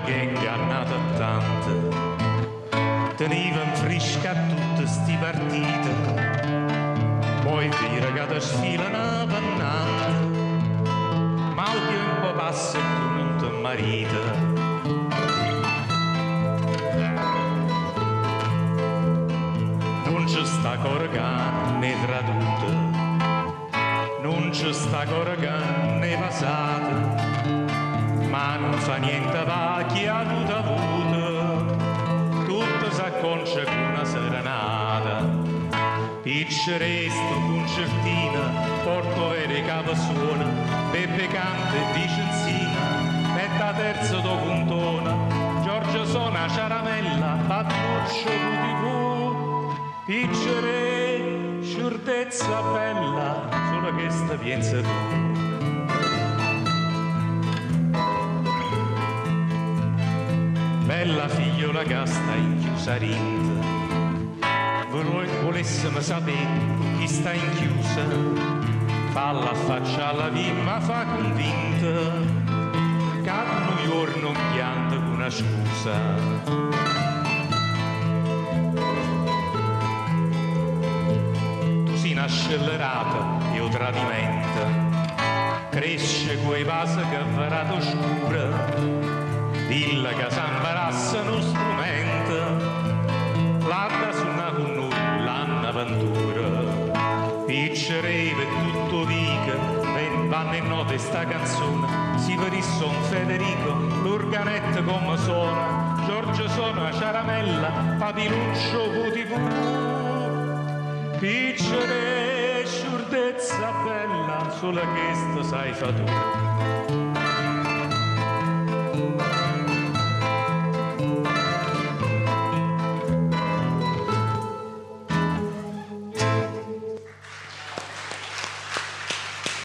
che ingannata tante, tenevan fresca tutte sti partite, poi dire che ti sfilano pannante, ma il tempo passa e tu non ti marita. Non ci sta corgan né traduta, non ci sta corgan né passata, ma non fa niente va chi ha tutta avuta, tutto s'acconcia con una serenata. Picceresto, concertina, porto vere capo suona, Peppe canta e dice insina, metta terzo do puntona, Giorgio suona ciaramella, Pattuccio putivù, piccere, sciurtezza bella, solo che sta piensa tu. Bella figliola che sta inchiusa rinta, volessimo sapere chi sta inchiusa, falla faccia alla vita, fa convinta, che un giorno pianta con una scusa. Tu sei una scellerata e un tradimento, cresce quei vasi che varato scura, dilla che s'imbarassa uno strumento, l'adda suona con noi l'avventura, piccereve tutto dica, vanno in note sta canzone, si per il son Federico, l'organetto come suona, Giorgio suona ciaramella, Papiluccio putivù, piccere sciurdezza bella, solo che sto sai fa tu.